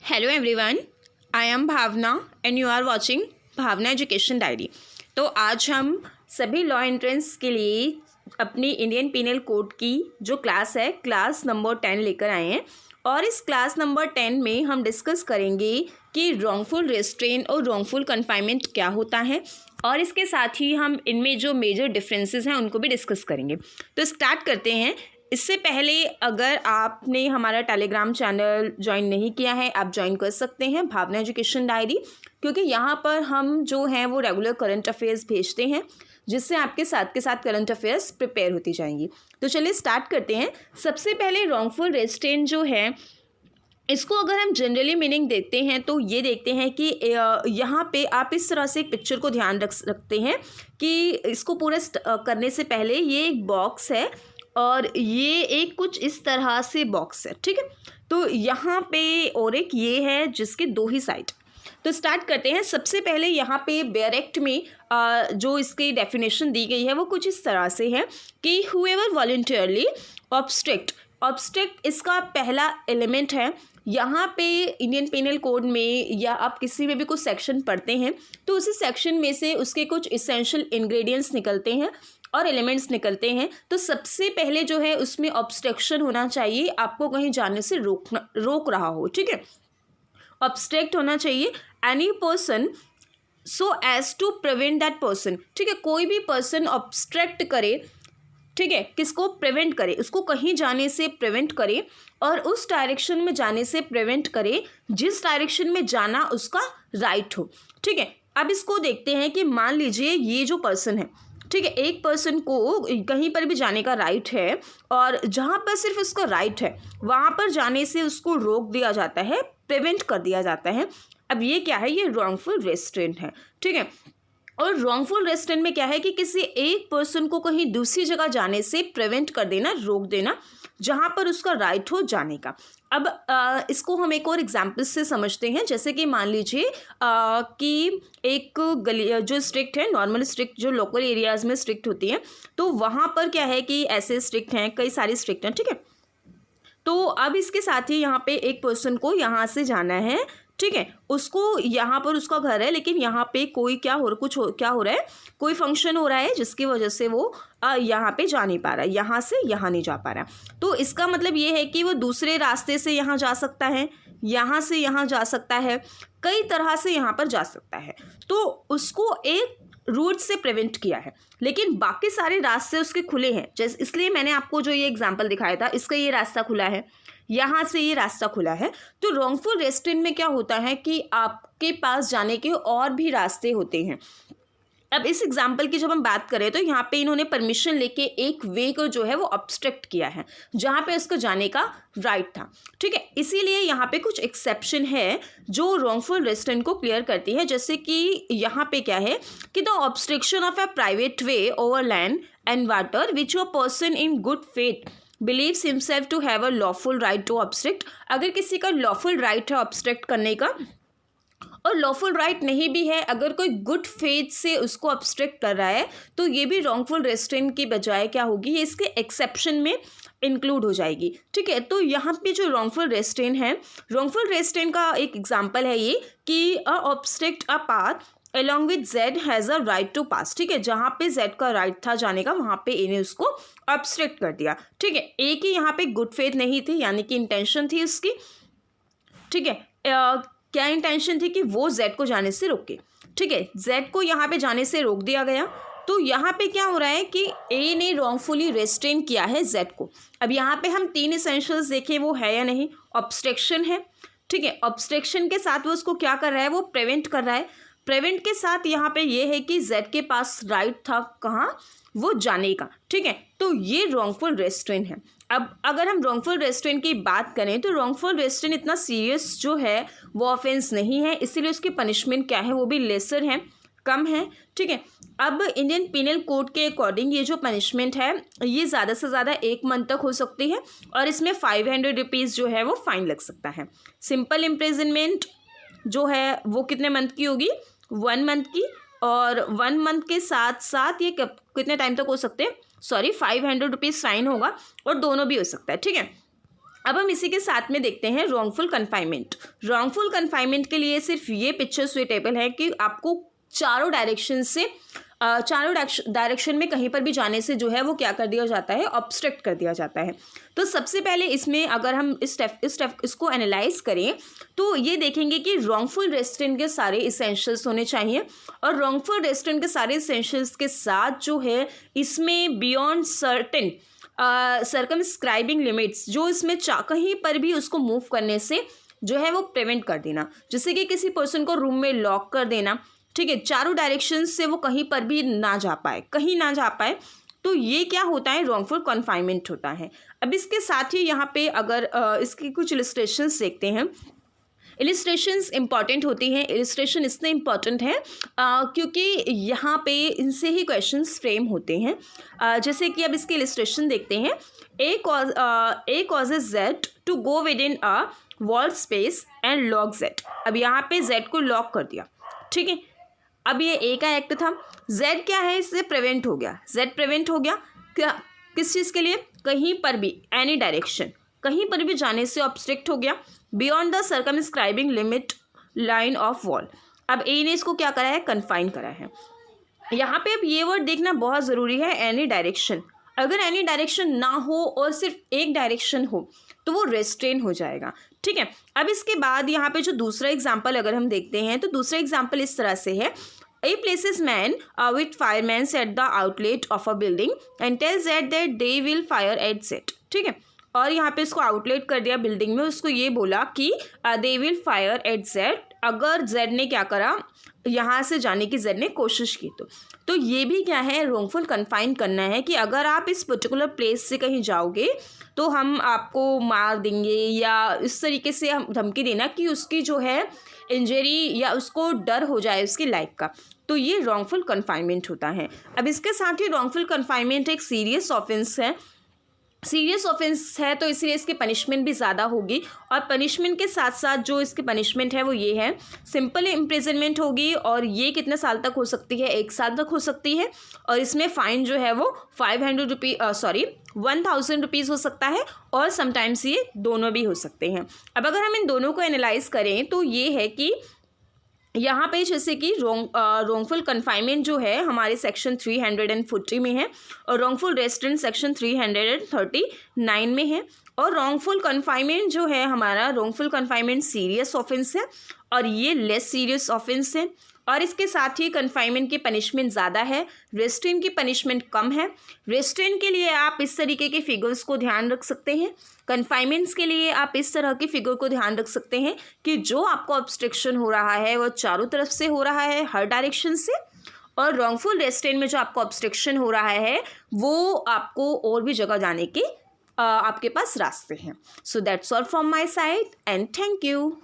Hello everyone, I am Bhavna and you are watching Bhavna education diary. तो आज हम सभी लॉ एंट्रेंस के लिए अपनी इंडियन पीनल कोड की जो क्लास है, क्लास नंबर 10 लेकर आए हैं। और इस क्लास नंबर 10 में हम डिस्कस करेंगे कि रॉन्गफुल रेस्ट्रेन और रॉन्गफुल कन्फाइनमेंट क्या होता है, और इसके साथ ही हम इनमें जो मेजर डिफरेंसेस हैं उनको भी डिस्कस करेंगे। तो स्टार्ट करते हैं। इससे पहले अगर आपने हमारा टेलीग्राम चैनल ज्वाइन नहीं किया है, आप ज्वाइन कर सकते हैं भावना एजुकेशन डायरी, क्योंकि यहाँ पर हम जो हैं वो रेगुलर करंट अफेयर्स भेजते हैं, जिससे आपके साथ के साथ करंट अफेयर्स प्रिपेयर होती जाएंगी। तो चलिए स्टार्ट करते हैं। सबसे पहले रॉन्गफुल रेस्ट्रेन जो है, इसको अगर हम जनरली मीनिंग देखते हैं तो ये देखते हैं कि यहाँ पे आप इस तरह से एक पिक्चर को ध्यान रख सकते हैं कि इसको पूरा करने से पहले ये एक बॉक्स है और ये एक कुछ इस तरह से बॉक्स है, ठीक है। तो यहाँ पे और एक ये है जिसके दो ही साइड। तो स्टार्ट करते हैं। सबसे पहले यहाँ पे बेयरेक्ट में जो इसकी डेफिनेशन दी गई है वो कुछ इस तरह से है कि हुएवर वॉलंटियरली ऑब्स्ट्रक्ट इसका पहला एलिमेंट है। यहाँ पे इंडियन पीनल कोड में या आप किसी में भी कुछ सेक्शन पढ़ते हैं तो उसी सेक्शन में से उसके कुछ इसेंशियल इंग्रेडिएंट्स निकलते हैं और एलिमेंट्स निकलते हैं। तो सबसे पहले जो है उसमें ऑब्स्ट्रक्शन होना चाहिए, आपको कहीं जाने से रोक रहा हो, ठीक है। ऑब्स्ट्रक्ट होना चाहिए any person so as to prevent that person, ठीक है। कोई भी पर्सन ऑब्स्ट्रक्ट करे, ठीक है, किसको प्रिवेंट करे, उसको कहीं जाने से प्रिवेंट करे और उस डायरेक्शन में जाने से प्रिवेंट करे जिस डायरेक्शन में जाना उसका राइट हो, ठीक है। अब इसको देखते हैं कि मान लीजिए ये जो पर्सन है, ठीक है, एक पर्सन को कहीं पर भी जाने का राइट है और जहाँ पर सिर्फ उसका राइट है वहाँ पर जाने से उसको रोक दिया जाता है, प्रिवेंट कर दिया जाता है। अब ये क्या है, ये रॉन्गफुल रेस्ट्रेंट है, ठीक है। और रॉन्गफुल रेस्ट्रेंट में क्या है कि किसी एक पर्सन को कहीं दूसरी जगह जाने से प्रिवेंट कर देना, रोक देना, जहाँ पर उसका राइट हो जाने का। अब इसको हम एक और एग्जाम्पल से समझते हैं। जैसे कि मान लीजिए कि एक गली जो स्ट्रिक्ट है, नॉर्मल स्ट्रिक्ट जो लोकल एरियाज़ में स्ट्रिक्ट होती है, तो वहाँ पर क्या है कि ऐसे स्ट्रिक्ट हैं, कई सारी स्ट्रिक्ट हैं, ठीक है। तो अब इसके साथ ही यहाँ पे एक पर्सन को यहाँ से जाना है, ठीक है, उसको यहाँ पर उसका घर है लेकिन यहाँ पे कोई क्या हो रहा है, कोई फंक्शन हो रहा है जिसकी वजह से वो यहाँ पे जा नहीं पा रहा है, यहाँ से यहाँ नहीं जा पा रहा। तो इसका मतलब ये है कि वो दूसरे रास्ते से यहाँ जा सकता है, यहाँ से यहाँ जा सकता है, कई तरह से यहाँ पर जा सकता है। तो उसको एक रूट से प्रिवेंट किया है, लेकिन बाकी सारे रास्ते उसके खुले हैं। जैसे इसलिए मैंने आपको जो ये एग्जांपल दिखाया था, इसका ये रास्ता खुला है, यहाँ से ये रास्ता खुला है। तो रॉन्गफुल रेस्ट्रेंट में क्या होता है कि आपके पास जाने के और भी रास्ते होते हैं। अब इस एग्जाम्पल की जब हम बात करें तो यहाँ पे इन्होंने परमिशन लेके एक वे को जो है वो ऑब्स्ट्रक्ट किया है जहाँ पे उसको जाने का राइट था, ठीक है। इसीलिए यहाँ पे कुछ एक्सेप्शन है जो रॉन्गफुल रेस्ट्रेंट को क्लियर करती है। जैसे कि यहाँ पे क्या है कि the obstruction of a private way over land and water which a person in good faith believes himself to have a lawful right to obstruct। अगर किसी का लॉफुल राइट है ऑब्स्ट्रक्ट करने का और लॉफुल राइट नहीं भी है, अगर कोई गुड फेथ से उसको ऑब्स्ट्रक्ट कर रहा है तो ये भी रॉन्गफुल रेस्ट्रेंट की बजाय क्या होगी, ये इसके एक्सेप्शन में इंक्लूड हो जाएगी, ठीक है। तो यहाँ पे जो रॉन्गफुल रेस्ट्रेंट है, रॉन्गफुल रेस्ट्रेंट का एक एग्जांपल है ये कि A obstruct a path along with Z has a right to pass, ठीक है। जहाँ पे Z का राइट था जाने का वहाँ पे इन्हें उसको ऑब्स्ट्रक्ट कर दिया, ठीक है। एक ही यहाँ पे गुड फेथ नहीं थी, यानी कि इंटेंशन थी उसकी, ठीक है। क्या इंटेंशन थी कि वो Z को जाने से रोके, ठीक है। Z को यहाँ पे जाने से रोक दिया गया। तो यहाँ पे क्या हो रहा है कि A ने रॉन्गफुली रेस्ट्रेन किया है Z को। अब यहाँ पे हम 3 इसेंशियल्स देखें वो है या नहीं। ऑब्स्ट्रक्शन है, ठीक है। ऑब्स्ट्रक्शन के साथ वो उसको क्या कर रहा है, वो प्रिवेंट कर रहा है। प्रिवेंट के साथ यहाँ पे ये है कि Z के पास राइट था कहाँ, वो जाने का, ठीक है। तो ये रॉन्गफुल रेस्ट्रेंट है। अब अगर हम रॉन्गफुल रेस्ट्रेंट की बात करें तो रॉन्गफुल रेस्ट्रेंट इतना सीरियस जो है वो ऑफेंस नहीं है, इसीलिए उसकी पनिशमेंट क्या है वो भी लेसर है, कम है, ठीक है। अब इंडियन पीनल कोड के अकॉर्डिंग ये जो पनिशमेंट है ये ज़्यादा से ज़्यादा 1 मंथ तक हो सकती है और इसमें 500 रुपीज़ जो है वो फाइन लग सकता है। सिंपल इम्प्रिजनमेंट जो है वो कितने मंथ की होगी, 1 मंथ की, और 1 मंथ के साथ साथ ये कितने टाइम तक हो सकते हैं, 500 रुपीज़ फाइन होगा और दोनों भी हो सकता है, ठीक है। अब हम इसी के साथ में देखते हैं रॉन्गफुल कन्फाइनमेंट। रॉन्गफुल कन्फाइनमेंट के लिए सिर्फ ये पिक्चर सुटेबल है कि आपको चारों डायरेक्शन में कहीं पर भी जाने से जो है वो क्या कर दिया जाता है, ऑब्स्ट्रक्ट कर दिया जाता है। तो सबसे पहले इसमें अगर हम इसको एनालाइज करें तो ये देखेंगे कि रॉन्गफुल रेस्ट्रेंट के सारे इसेंशियल्स होने चाहिए, और रॉन्गफुल रेस्ट्रेंट के सारे इसेंशियल्स के साथ जो है इसमें बियॉन्ड सर्टेन सर्कमस्क्राइबिंग लिमिट्स, जो इसमें कहीं पर भी उसको मूव करने से जो है वो प्रिवेंट कर देना, जैसे कि किसी पर्सन को रूम में लॉक कर देना, ठीक है, चारों डायरेक्शन से वो कहीं पर भी ना जा पाए, कहीं ना जा पाए, तो ये क्या होता है, रॉन्गफुल कन्फाइनमेंट होता है। अब इसके साथ ही यहाँ पे अगर इसकी कुछ इलस्ट्रेशंस देखते हैं। इलिस्ट्रेशंस इंपॉर्टेंट होती हैं। इलिस्ट्रेशन इसलिए इम्पॉर्टेंट है क्योंकि यहाँ पे इनसे ही क्वेश्चंस फ्रेम होते हैं। जैसे कि अब इसके इलिस्ट्रेशन देखते हैं। A causes Z to go within a wall space and lock Z. अब यहाँ पे जेड को लॉक कर दिया, ठीक है। अब ये ए का एक्ट था, जेड क्या है, इससे प्रिवेंट हो गया, जेड प्रिवेंट हो गया क्या, किस चीज़ के लिए, कहीं पर भी एनी डायरेक्शन, कहीं पर भी जाने से ऑब्स्ट्रक्ट हो गया beyond the circumscribing limit line of wall. अब ए ने इसको क्या करा है, कन्फाइन करा है। यहाँ पे अब ये वर्ड देखना बहुत ज़रूरी है, एनी डायरेक्शन। अगर एनी डायरेक्शन ना हो और सिर्फ एक डायरेक्शन हो तो वो रेस्ट्रेन हो जाएगा, ठीक है। अब इसके बाद यहाँ पे जो दूसरा एग्जाम्पल अगर हम देखते हैं तो दूसरा एग्जाम्पल इस तरह से है। A places man with firemen at the outlet of a building and tells that they will fire at Z, ठीक है। और यहाँ पे इसको आउटलेट कर दिया बिल्डिंग में, उसको ये बोला कि they will fire eight Z, अगर जेड ने क्या करा, यहाँ से जाने की जेड ने कोशिश की तो ये भी क्या है, रॉन्गफुल कन्फाइन करना है कि अगर आप इस पर्टिकुलर प्लेस से कहीं जाओगे तो हम आपको मार देंगे, या इस तरीके से हम धमकी देना कि उसकी जो है इंजरी या उसको डर हो जाए उसकी लाइफ का, तो ये रॉन्गफुल कन्फाइनमेंट होता है। अब इसके साथ ही रॉन्गफुल कन्फाइनमेंट एक सीरियस ऑफेंस है, सीरियस ऑफेंस है तो इसलिए इसकी पनिशमेंट भी ज़्यादा होगी, और पनिशमेंट के साथ साथ जो इसकी पनिशमेंट है वो ये है, सिंपल इम्प्रिजनमेंट होगी, और ये कितने साल तक हो सकती है, 1 साल तक हो सकती है, और इसमें फ़ाइन जो है वो 1000 रुपीज़ हो सकता है, और समटाइम्स ये दोनों भी हो सकते हैं। अब अगर हम इन दोनों को एनालाइज करें तो ये है कि यहाँ पे जैसे कि रॉन्गफुल कन्फाइनमेंट जो है हमारे सेक्शन 340 में है, और रॉन्गफुल रेस्ट्रेंट सेक्शन 339 में है, और रॉन्गफुल कन्फाइनमेंट जो है हमारा रॉन्गफुल कन्फाइनमेंट सीरियस ऑफेंस है और ये लेस सीरियस ऑफेंस है, और इसके साथ ही कन्फाइनमेंट की पनिशमेंट ज़्यादा है, रेस्ट्रेन की पनिशमेंट कम है। रेस्ट्रेन के लिए आप इस तरीके के फिगर्स को ध्यान रख सकते हैं, कन्फाइनमेंट्स के लिए आप इस तरह की फिगर को ध्यान रख सकते हैं कि जो आपको ऑब्स्ट्रक्शन हो रहा है वो चारों तरफ से हो रहा है, हर डायरेक्शन से, और रॉन्गफुल रेस्ट्रेन में जो आपको ऑब्स्ट्रक्शन हो रहा है वो आपको और भी जगह जाने के आपके पास रास्ते हैं। So that's all from my side and thank you.